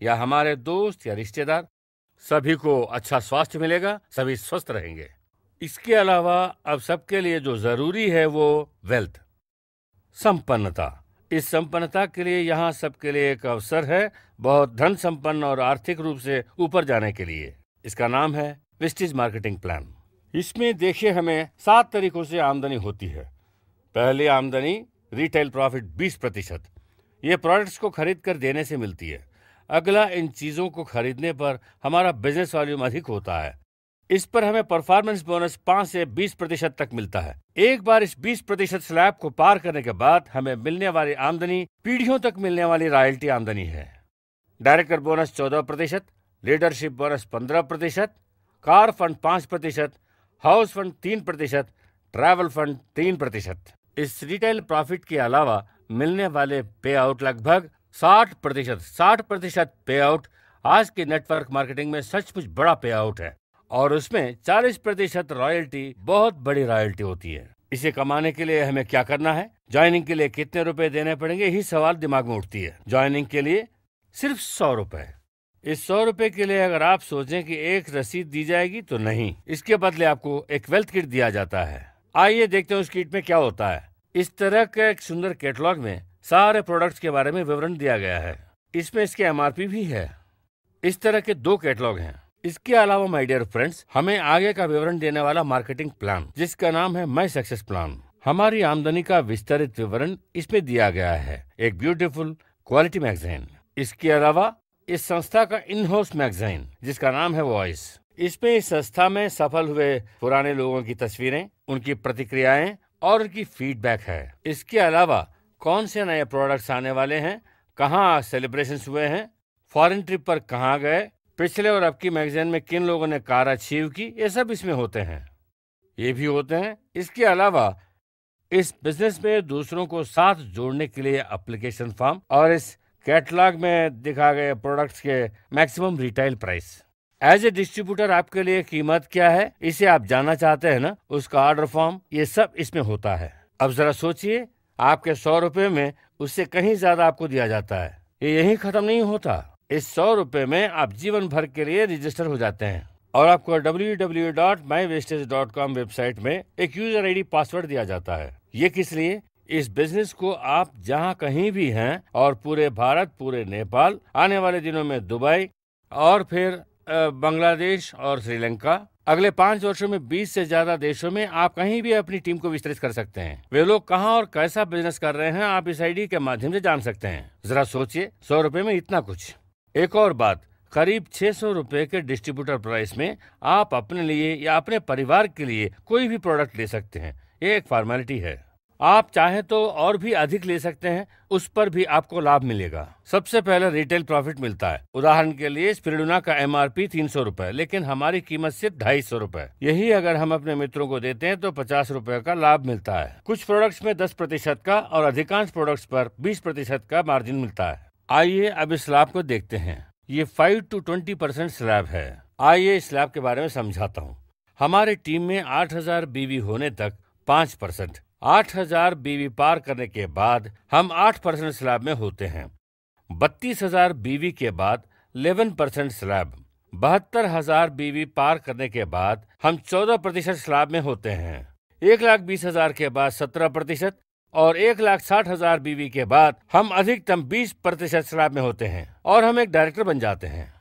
या हमारे दोस्त या रिश्तेदार, सभी को अच्छा स्वास्थ्य मिलेगा, सभी स्वस्थ रहेंगे। इसके अलावा अब सबके लिए जो जरूरी है वो वेल्थ, संपन्नता। इस संपन्नता के लिए यहाँ सबके लिए एक अवसर है, बहुत धन संपन्न और आर्थिक रूप से ऊपर जाने के लिए। इसका नाम है विस्टीज मार्केटिंग प्लान। इसमें देखिए हमें 7 तरीकों से आमदनी होती है। पहली आमदनी रिटेल प्रॉफिट 20%, ये प्रोडक्ट्स को खरीद कर देने से मिलती है। अगला, इन चीज़ों को खरीदने पर हमारा बिजनेस वॉल्यूम अधिक होता है। इस पर हमें परफॉर्मेंस बोनस 5 से 20% तक मिलता है। एक बार इस 20% स्लैब को पार करने के बाद हमें मिलने वाली आमदनी पीढ़ियों तक मिलने वाली रॉयल्टी आमदनी है। Director bonus 14%, leadership bonus 15%, car fund 5%, house fund 3%, travel fund 3%। इस रिटेल प्रॉफिट के अलावा मिलने वाले पे आउट लगभग 60% पे आउट आज के नेटवर्क मार्केटिंग में सचमुच बड़ा पे आउट है, और उसमें 40% रॉयल्टी बहुत बड़ी रॉयल्टी होती है। इसे कमाने के लिए हमें क्या करना है, ज्वाइनिंग के लिए कितने रुपए देने पड़ेंगे, यही सवाल दिमाग में उठती है। ज्वाइनिंग के लिए सिर्फ 100 रुपए। इस 100 रुपए के लिए अगर आप सोचें कि एक रसीद दी जाएगी तो नहीं, इसके बदले आपको एक वेल्थ किट दिया जाता है। आइए देखते हैं उस किट में क्या होता है। इस तरह के एक सुंदर कैटलॉग में सारे प्रोडक्ट्स के बारे में विवरण दिया गया है। इसमें इसके एमआरपी भी है। इस तरह के 2 कैटलॉग हैं। इसके अलावा माय डियर फ्रेंड्स, हमें आगे का विवरण देने वाला मार्केटिंग प्लान, जिसका नाम है माय सक्सेस प्लान। हमारी आमदनी का विस्तारित विवरण इसमें दिया गया है। एक ब्यूटीफुल क्वालिटी मैगजीन। इसके अलावा इस संस्था का इन हाउस मैगजीन, जिसका नाम है वॉइस। इसमें इस संस्था में सफल हुए पुराने लोगों की तस्वीरें, उनकी प्रतिक्रियाएं और उनकी फीडबैक है। इसके अलावा कौन से नए प्रोडक्ट्स आने वाले हैं, कहाँ सेलिब्रेशंस हुए हैं, फॉरेन ट्रिप पर कहाँ गए, पिछले और अब की मैगजीन में किन लोगों ने कार अचीव की, ये सब इसमें होते हैं। ये भी होते हैं। इसके अलावा इस बिजनेस में दूसरों को साथ जोड़ने के लिए एप्लीकेशन फॉर्म और इस कैटलॉग में दिखा गए प्रोडक्ट्स के maximum retail price. As a distributor आपके लिए कीमत क्या है, इसे आप जानना चाहते हैं ना, उसका ऑर्डर फॉर्म, ये सब इसमें होता है। अब जरा सोचिए, आपके 100 रुपए में उससे कहीं ज्यादा आपको दिया जाता है। ये यहीं खत्म नहीं होता। इस 100 रुपए में आप जीवन भर के लिए रजिस्टर हो जाते हैं और आपको www.mywastage.com वेबसाइट में एक यूजर आईडी पासवर्ड दिया जाता है। ये किस लिए? इस बिजनेस को आप जहां कहीं भी हैं और पूरे भारत, पूरे नेपाल, आने वाले दिनों में दुबई और फिर बांग्लादेश और श्रीलंका, अगले 5 वर्षों में 20 से ज्यादा देशों में आप कहीं भी अपनी टीम को विस्तृत कर सकते हैं। वे लोग कहां और कैसा बिजनेस कर रहे हैं, आप इस आईडी के माध्यम से जान सकते हैं। जरा सोचिए, 100 रुपए में इतना कुछ। एक और बात, करीब 600 रुपए के डिस्ट्रीब्यूटर प्राइस में आप अपने लिए या अपने परिवार के लिए कोई भी प्रोडक्ट ले सकते हैं। ये एक फॉर्मेलिटी है। आप चाहें तो और भी अधिक ले सकते हैं, उस पर भी आपको लाभ मिलेगा। सबसे पहले रिटेल प्रॉफिट मिलता है। उदाहरण के लिए स्पिरुलिना का एमआरपी 300 रुपए, लेकिन हमारी कीमत सिर्फ 250 रुपए। यही अगर हम अपने मित्रों को देते हैं तो 50 रुपए का लाभ मिलता है। कुछ प्रोडक्ट्स में 10% का और अधिकांश प्रोडक्ट्स पर 20% का मार्जिन मिलता है। आइए अब इस लाभ को देखते हैं। ये 5 to 20% स्लैब है। आइए इस स्लैब के बारे में समझाता हूँ। हमारी टीम में 8000 बीवी होने तक 5%, 8000 बीवी पार करने के बाद हम 8% स्लैब में होते हैं। 32,000 बीवी के बाद 11% स्लैब, 72,000 बीवी पार करने के बाद हम 14% स्लैब में होते हैं। 1,20,000 के बाद 17% और 1,60,000 बीवी के बाद हम अधिकतम 20% स्लैब में होते हैं और हम एक डायरेक्टर बन जाते हैं।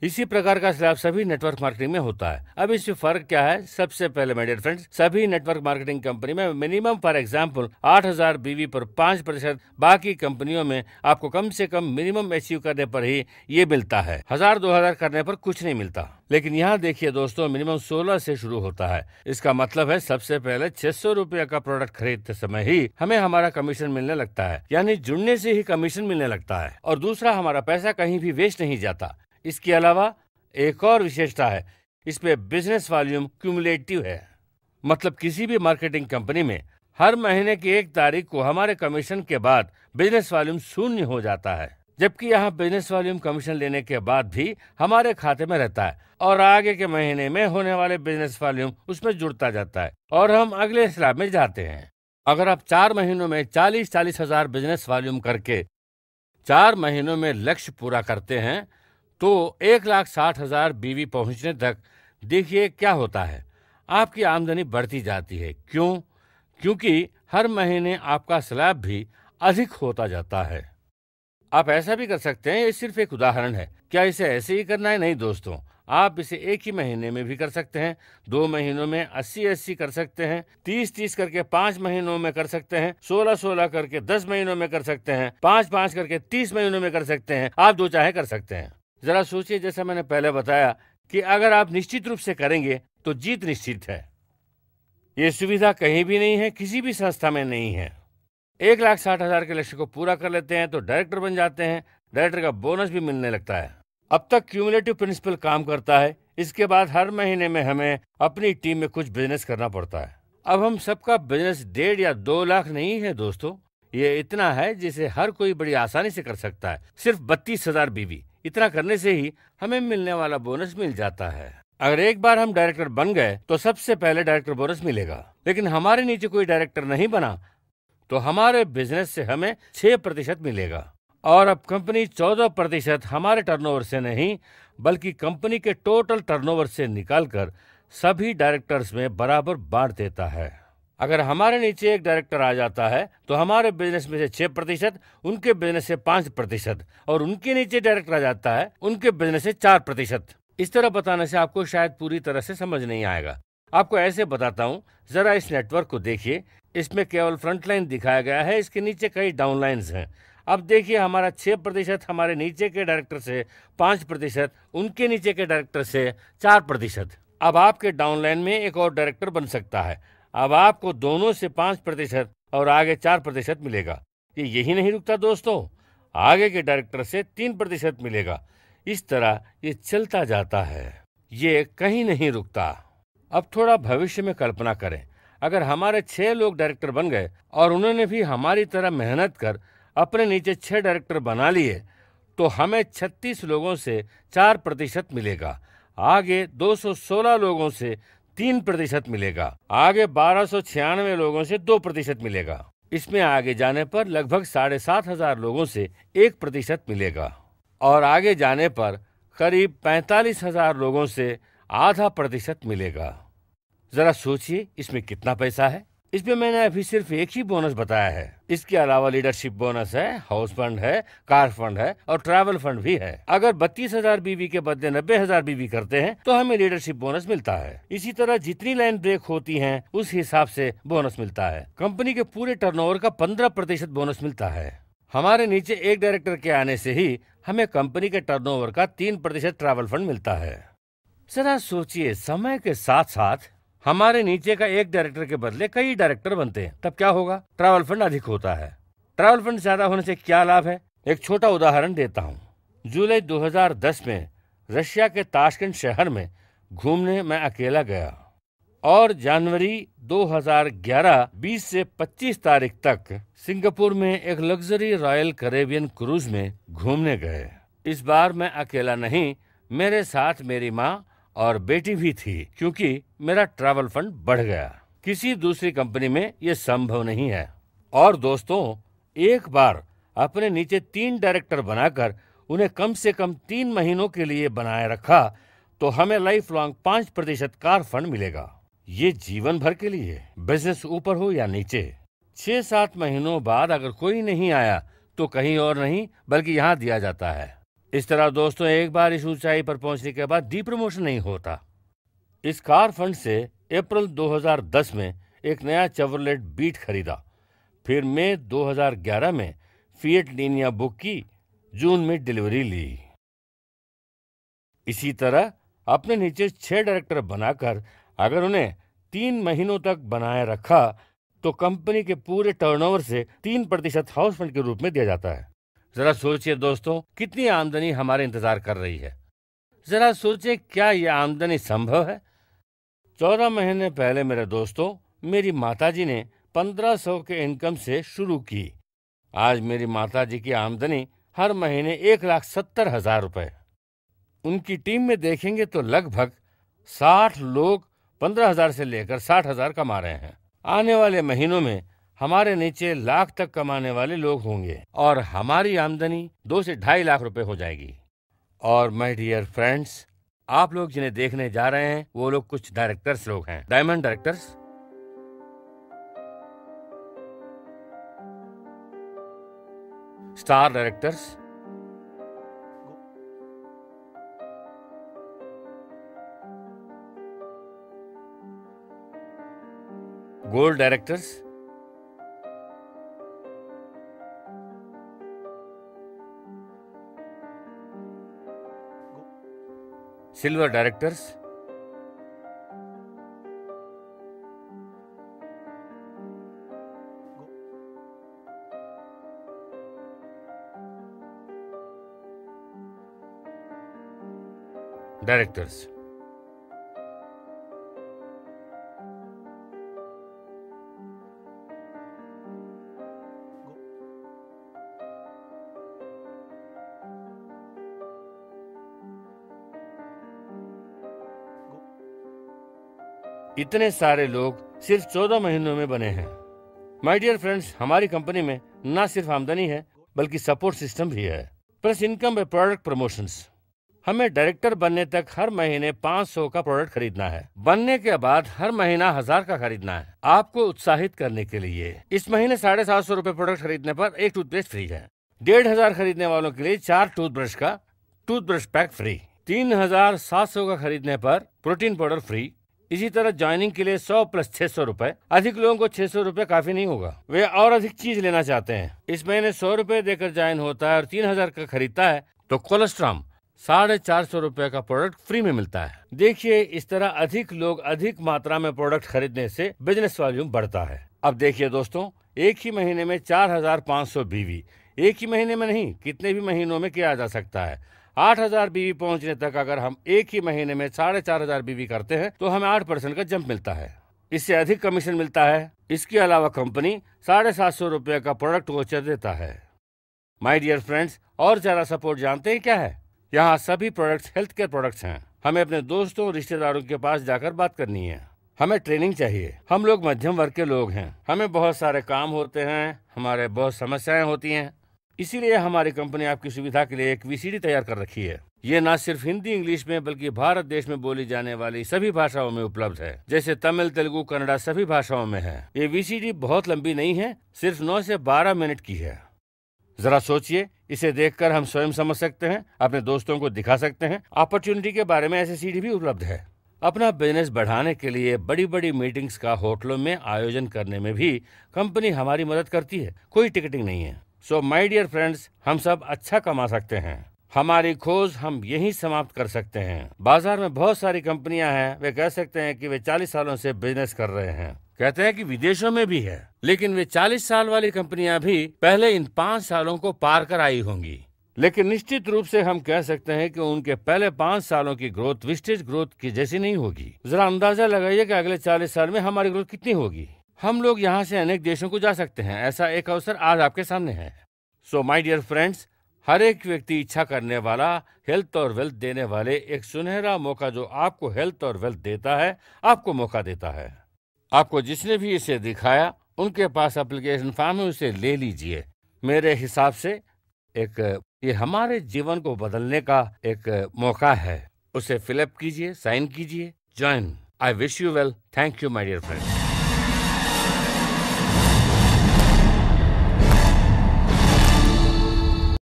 इसी प्रकार का स्लैब सभी नेटवर्क मार्केटिंग में होता है। अब इसमें फर्क क्या है? सबसे पहले माय डियर फ्रेंड्स, सभी नेटवर्क मार्केटिंग कंपनी में मिनिमम फॉर एग्जांपल 8000 बीवी पर 5%, बाकी कंपनियों में आपको कम से कम मिनिमम अचीव करने पर ही ये मिलता है। 1000-2000 करने पर कुछ नहीं मिलता। लेकिन यहाँ देखिए दोस्तों, मिनिमम 16 से शुरू होता है। इसका मतलब है सबसे पहले 600 रुपये का प्रोडक्ट खरीदते समय ही हमें हमारा कमीशन मिलने लगता है, यानी जुड़ने से ही कमीशन मिलने लगता है। और दूसरा, हमारा पैसा कहीं भी वेस्ट नहीं जाता। इसके अलावा एक और विशेषता है, इसमें बिजनेस वॉल्यूम क्यूमुलेटिव है। मतलब किसी भी मार्केटिंग कंपनी में हर महीने की 1 तारीख को हमारे कमीशन के बाद बिजनेस वॉल्यूम 0 हो जाता है, जबकि यहाँ बिजनेस वॉल्यूम कमीशन लेने के बाद भी हमारे खाते में रहता है और आगे के महीने में होने वाले बिजनेस वॉल्यूम उसमें जुड़ता जाता है और हम अगले स्लैब में जाते हैं। अगर आप 4 महीनों में 40,000 बिजनेस वॉल्यूम करके 4 महीनों में लक्ष्य पूरा करते हैं तो 1,60,000 बीवी पहुंचने तक देखिए क्या होता है, आपकी आमदनी बढ़ती जाती है। क्यों? क्योंकि हर महीने आपका स्लैब भी अधिक होता जाता है। आप ऐसा भी कर सकते हैं, ये सिर्फ एक उदाहरण है। क्या इसे ऐसे ही करना है? नहीं दोस्तों, आप इसे एक ही महीने में भी कर सकते हैं, 2 महीनों में 80-80 कर सकते हैं, 30-30 करके 5 महीनों में कर सकते हैं, 16-16 करके 10 महीनों में कर सकते हैं, 5-5 करके 30 महीनों में कर सकते हैं। आप जो चाहे कर सकते हैं। जरा सोचिए, जैसा मैंने पहले बताया कि अगर आप निश्चित रूप से करेंगे तो जीत निश्चित है। ये सुविधा कहीं भी नहीं है, किसी भी संस्था में नहीं है। 1,60,000 के लक्ष्य को पूरा कर लेते हैं तो डायरेक्टर बन जाते हैं, डायरेक्टर का बोनस भी मिलने लगता है। अब तक क्यूमुलेटिव प्रिंसिपल काम करता है। इसके बाद हर महीने में हमें अपनी टीम में कुछ बिजनेस करना पड़ता है। अब हम सबका बिजनेस 1.5 या 2 लाख नहीं है दोस्तों, ये इतना है जिसे हर कोई बड़ी आसानी से कर सकता है। सिर्फ 32,000 बीवी, इतना करने से ही हमें मिलने वाला बोनस मिल जाता है। अगर एक बार हम डायरेक्टर बन गए तो सबसे पहले डायरेक्टर बोनस मिलेगा, लेकिन हमारे नीचे कोई डायरेक्टर नहीं बना तो हमारे बिजनेस से हमें 6% मिलेगा। और अब कंपनी 14% हमारे टर्नओवर से नहीं बल्कि कंपनी के टोटल टर्नओवर से निकालकर सभी डायरेक्टर्स में बराबर बांट देता है। अगर हमारे नीचे एक डायरेक्टर आ जाता है तो हमारे बिजनेस में से 6%, उनके बिजनेस से 5% और उनके नीचे डायरेक्टर आ जाता है उनके बिजनेस से 4%। इस तरह बताने से आपको शायद पूरी तरह से समझ नहीं आएगा। आपको ऐसे बताता हूँ, जरा इस नेटवर्क को देखिए। इसमें केवल फ्रंट लाइन दिखाया गया है, इसके नीचे कई डाउन लाइन्स हैं। अब देखिए, हमारा 6% हमारे नीचे के डायरेक्टर से, 5% उनके नीचे के डायरेक्टर से, 4%। अब आपके डाउन लाइन में एक और डायरेक्टर बन सकता है। अब आपको दोनों से 5% और आगे 4% मिलेगा। यही नहीं रुकता दोस्तों, आगे के डायरेक्टर से 3% मिलेगा। इस तरह ये चलता जाता है, ये कहीं नहीं रुकता। अब थोड़ा भविष्य में कल्पना करें, अगर हमारे 6 लोग डायरेक्टर बन गए और उन्होंने भी हमारी तरह मेहनत कर अपने नीचे 6 डायरेक्टर बना लिए तो हमें 36 लोगों से 4% मिलेगा, आगे 216 लोगों से 3% मिलेगा, आगे 1296 लोगों से 2% मिलेगा। इसमें आगे जाने पर लगभग 7,500 लोगों से 1% मिलेगा और आगे जाने पर करीब 45,000 लोगों से ½ % मिलेगा। जरा सोचिए, इसमें कितना पैसा है। इसमें मैंने अभी सिर्फ एक ही बोनस बताया है। इसके अलावा लीडरशिप बोनस है, हाउस फंड है, कार फंड है और ट्रैवल फंड भी है। अगर 32,000 बीवी के बदले 90,000 बीवी करते हैं तो हमें लीडरशिप बोनस मिलता है। इसी तरह जितनी लाइन ब्रेक होती हैं उस हिसाब से बोनस मिलता है। कंपनी के पूरे टर्नओवर का 15% बोनस मिलता है। हमारे नीचे एक डायरेक्टर के आने से ही हमें कंपनी के टर्नओवर का 3% ट्रैवल फंड मिलता है। जरा सोचिए, समय के साथ साथ हमारे नीचे का एक डायरेक्टर के बदले कई डायरेक्टर बनते हैं, तब क्या होगा? ट्रैवल फंड अधिक होता है। ट्रैवल फंड ज्यादा होने से क्या लाभ है? एक छोटा उदाहरण देता हूँ। जुलाई 2010 में रशिया के ताशकंद शहर में घूमने मैं अकेला गया और जनवरी 2011 20 से 25 तारीख तक सिंगापुर में एक लग्जरी रॉयल कैरेबियन क्रूज में घूमने गए। इस बार मैं अकेला नहीं, मेरे साथ मेरी माँ और बेटी भी थी, क्योंकि मेरा ट्रैवल फंड बढ़ गया। किसी दूसरी कंपनी में यह संभव नहीं है। और दोस्तों, एक बार अपने नीचे 3 डायरेक्टर बनाकर उन्हें कम से कम 3 महीनों के लिए बनाए रखा तो हमें लाइफ लॉन्ग 5% कार फंड मिलेगा। ये जीवन भर के लिए, बिजनेस ऊपर हो या नीचे। 6-7 महीनों बाद अगर कोई नहीं आया तो कहीं और नहीं बल्कि यहाँ दिया जाता है। इस तरह दोस्तों, एक बार इस ऊंचाई पर पहुंचने के बाद डी प्रमोशन नहीं होता। इस कार फंड से अप्रैल 2010 में एक नया चेवरलेट बीट खरीदा, फिर मई 2011 में फिएट लीनिया बुक की, जून में डिलीवरी ली। इसी तरह अपने नीचे 6 डायरेक्टर बनाकर अगर उन्हें 3 महीनों तक बनाए रखा तो कंपनी के पूरे टर्नओवर से 3% हाउस फंड के रूप में दिया जाता है। जरा सोचिए दोस्तों, कितनी आमदनी हमारे इंतजार कर रही है। जरा सोचिए, क्या यह आमदनी संभव है? 14 महीने पहले मेरे दोस्तों, मेरी माताजी ने 1500 के इनकम से शुरू की। आज मेरी माताजी की आमदनी हर महीने 1,70,000 रुपए। उनकी टीम में देखेंगे तो लगभग 60 लोग 15,000 से लेकर 60,000 कमा रहे हैं। आने वाले महीनों में हमारे नीचे लाख तक कमाने वाले लोग होंगे और हमारी आमदनी 2 से 2.5 लाख रुपए हो जाएगी। और माय डियर फ्रेंड्स, आप लोग जिन्हें देखने जा रहे हैं वो लोग कुछ डायरेक्टर्स लोग हैं, diamond directors, star directors, gold directors, silver directors, directors. इतने सारे लोग सिर्फ 14 महीनों में बने हैं। माय डियर फ्रेंड्स, हमारी कंपनी में ना सिर्फ आमदनी है बल्कि सपोर्ट सिस्टम भी है, plus income by product promotions. हमें डायरेक्टर बनने तक हर महीने 500 का प्रोडक्ट खरीदना है, बनने के बाद हर महीना 1000 का खरीदना है। आपको उत्साहित करने के लिए इस महीने 750 रुपए प्रोडक्ट खरीदने पर एक टूथपेस्ट फ्री है। 1500 खरीदने वालों के लिए 4 टूथब्रश का टूथब्रश पैक फ्री। 3700 का खरीदने पर प्रोटीन पाउडर फ्री। इसी तरह ज्वाइनिंग के लिए 100 प्लस 600 रुपए। अधिक लोगों को 600 रुपए काफी नहीं होगा, वे और अधिक चीज लेना चाहते हैं। इस महीने 100 रुपए देकर ज्वाइन होता है और 3000 का खरीदता है तो कोलेस्ट्रॉम 450 रुपए का प्रोडक्ट फ्री में मिलता है। देखिए, इस तरह अधिक लोग अधिक मात्रा में प्रोडक्ट खरीदने से बिजनेस वॉल्यूम बढ़ता है। अब देखिए दोस्तों, एक ही महीने में 4500 बीवी, एक ही महीने में नहीं, कितने भी महीनों में किया जा सकता है। 8000 बीवी पहुंचने तक अगर हम एक ही महीने में 4500 बीवी करते हैं तो हमें 8% का जंप मिलता है। इससे अधिक कमीशन मिलता है। इसके अलावा कंपनी 750 रुपए का प्रोडक्ट वोचर देता है। माय डियर फ्रेंड्स, और ज्यादा सपोर्ट जानते हैं क्या है? यहाँ सभी प्रोडक्ट्स हेल्थ केयर प्रोडक्ट्स हैं। हमें अपने दोस्तों रिश्तेदारों के पास जाकर बात करनी है। हमें ट्रेनिंग चाहिए। हम लोग मध्यम वर्ग के लोग हैं, हमें बहुत सारे काम होते हैं, हमारे बहुत समस्याएं होती हैं। इसीलिए हमारी कंपनी आपकी सुविधा के लिए एक वीसीडी तैयार कर रखी है। ये न सिर्फ हिंदी इंग्लिश में बल्कि भारत देश में बोली जाने वाली सभी भाषाओं में उपलब्ध है, जैसे तमिल, तेलुगु, कन्नड़ा सभी भाषाओं में है। ये वीसीडी बहुत लंबी नहीं है, सिर्फ 9 से 12 मिनट की है। जरा सोचिए, इसे देखकर हम स्वयं समझ सकते हैं, अपने दोस्तों को दिखा सकते हैं। अपॉर्चुनिटी के बारे में ऐसे सीडी भी उपलब्ध है। अपना बिजनेस बढ़ाने के लिए बड़ी बड़ी मीटिंग्स का होटलों में आयोजन करने में भी कंपनी हमारी मदद करती है। कोई टिकटिंग नहीं है। सो माय डियर फ्रेंड्स, हम सब अच्छा कमा सकते हैं। हमारी खोज हम यहीं समाप्त कर सकते हैं। बाजार में बहुत सारी कंपनियां हैं, वे कह सकते हैं कि वे 40 सालों से बिजनेस कर रहे हैं, कहते हैं कि विदेशों में भी है, लेकिन वे 40 साल वाली कंपनियां भी पहले इन 5 सालों को पार कर आई होंगी। लेकिन निश्चित रूप से हम कह सकते हैं कि उनके पहले 5 सालों की ग्रोथ विस्टेज ग्रोथ की जैसी नहीं होगी। जरा अंदाजा लगाइए कि अगले 40 साल में हमारी ग्रोथ कितनी होगी। हम लोग यहाँ से अनेक देशों को जा सकते हैं। ऐसा एक अवसर आज आपके सामने है। सो माय डियर फ्रेंड्स, हर एक व्यक्ति इच्छा करने वाला, हेल्थ और वेल्थ देने वाले एक सुनहरा मौका जो आपको हेल्थ और वेल्थ देता है, आपको मौका देता है। आपको जिसने भी इसे दिखाया, उनके पास एप्लीकेशन फॉर्म है, उसे ले लीजिए। मेरे हिसाब से ये हमारे जीवन को बदलने का एक मौका है। उसे फिलअप कीजिए, साइन कीजिए, join. I wish you well. Thank you my dear friends.